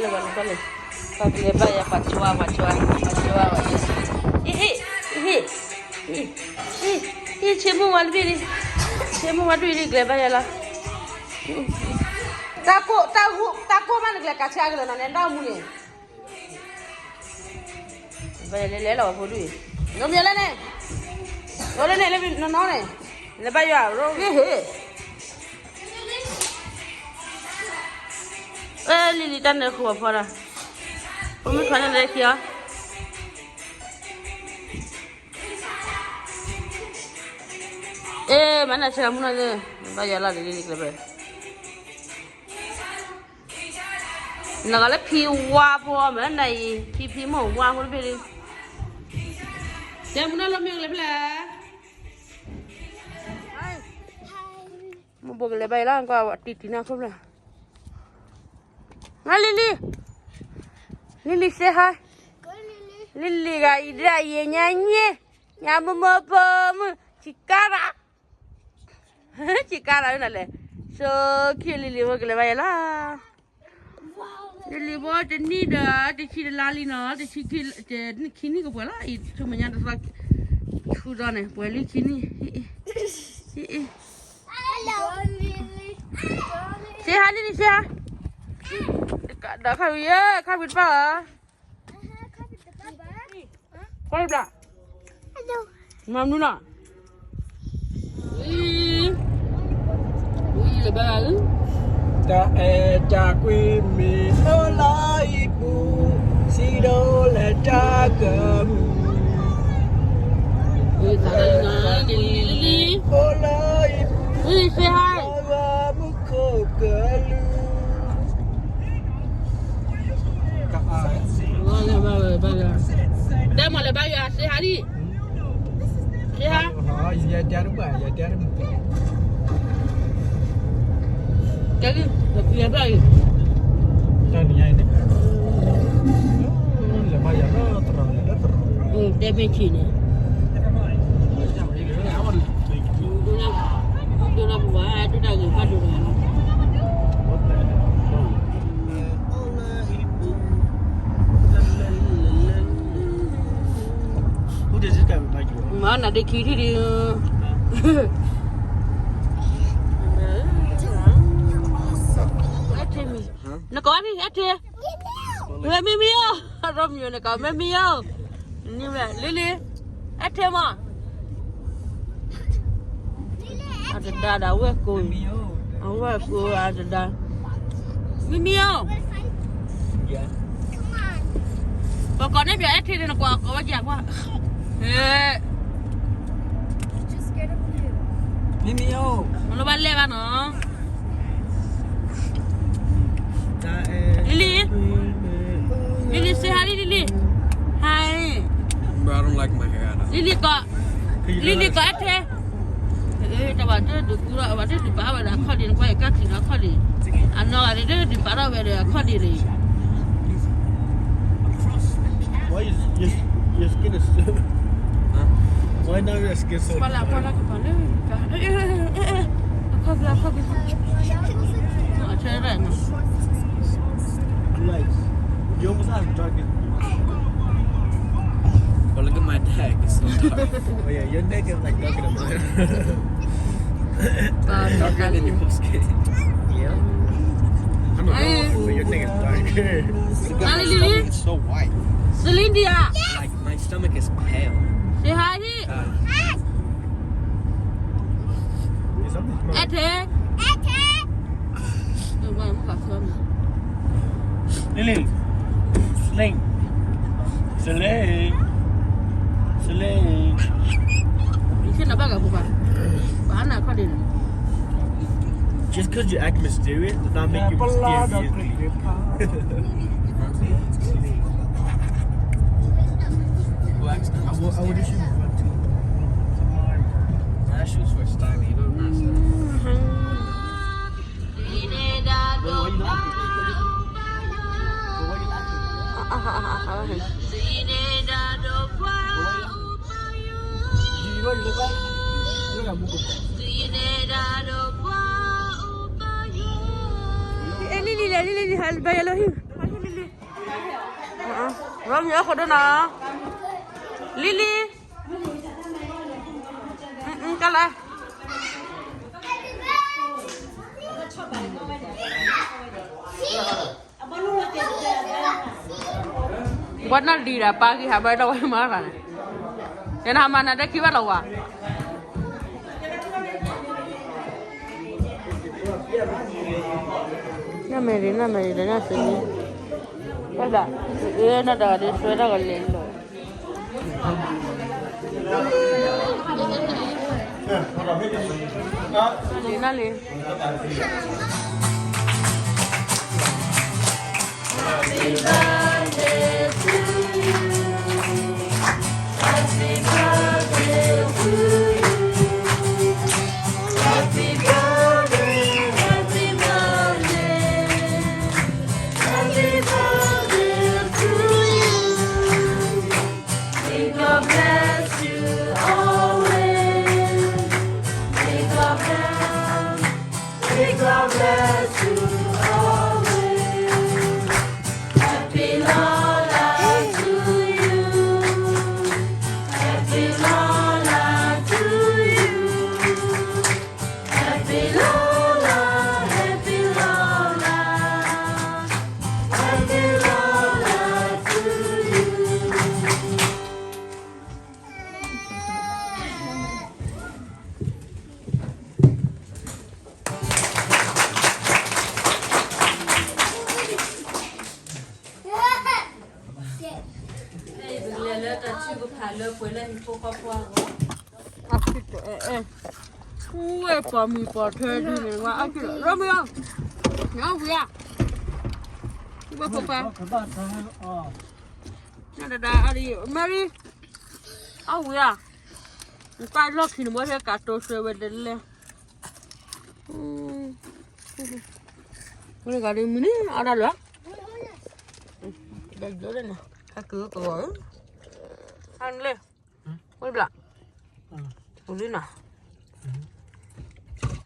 vale. Para que le vaya pachua. Chemu walbiri le vaya la. Tako man le kachagla na nenda mune. Vaya le la wa lui. No mi le ne. Ole ne le no ne. Le vaya ro. Lili tan ne ko fara. Umi kana le kia. Mana saya muna de vaya la de Lili klebe. Nagala pi wa po ma nai pi mo wa ho be ri. Saya muna lo mi klebe la. Mo bo klebe la ko titina ko la. Lili say hi. Lili ga ida ye nyanye. Nyamu mo chikara. Chikara na le. So cute Lili wo kle vaya la. Lili wo de ni da de chi de lali no de chi de kini ko bola I tu manya da sa chu da ne boeli kini. Hello Lili. Say hi Lili say hi. Da kha ye kha bit pa. Kha bit ba. Hello. Mam nu na. Le ba ta quy mi no lai pu si do le ta gam ta na Lili o lai Lili say hi wa mu ko galu ba da mo le ba ya say hi đi say hi ya ta ru ba cái gì vậy ta ni ai ne le ba ya no terang để bên chị này tôi làm quá tôi đang người phát được Who does this guy like you? mà là đi khí thì đi nó có đi hết chưa mẹ mi rôm nhiều này có mẹ mi như vậy Lili hết chưa mà ada dah weh kau awak kau ada dah mi pokok ni biar hết thì nó qua có gì qua Mimio. nó bán lẹ bạn nó Lili say hi Lili. Hi. But I don't like my hair. Lili có hết thế. Ta bảo thế được cura bảo thế đi bảo về là khó đi quay các thì nó khó đi. Anh nói là đi bảo về là khó đi đi. Why is your skin is Why now your skin so Pala cái pala. Khó. Nó chơi đấy nó. Like, you almost have dark. But look at my neck, it's so dark. Oh yeah, your neck is like darker than mine. Darker than your skin. Yeah. I'm not know, but your neck is darker. Lili. It's so white. Celine dia. Like my stomach is pale. Say hi đi. Hết thế. Đừng qua mất cả cơm. Celine. Đi xin nó bắt gặp bà. Bà nào có điện. Just because you act mysterious does not make you mysterious. I would assume you want to. My shoes for styling, you don't know. Why you laughing? You know what you look like? You look like Mugu. Lili, hal bayalohi. Rong nhớ khỏi đó nè. Lily. Cái này. Buat nanti dah pagi habar dah wah marah. Yang nama nada kibat lawa. Na meri dah Celine. Ada, ini nada ada suara kalian loh. Nali. Happy birthday to you. Happy birthday to you. Happy birthday, happy birthday. Happy birthday to you. May God bless you always. May God bless you always. Happy Lola to you. Happy Lola to you. Happy Lola, happy Lola. Happy Lola to you. Ue pa mi pa the di ne wa a ki ro mi ya nya wu ya ba pa na da ari mary a wu ya ta lo ki mo he ka to se we de le Ôi gà đi mini ada lah. Dah jadi na. Aku kau. Anle. Oi bla. Ulina.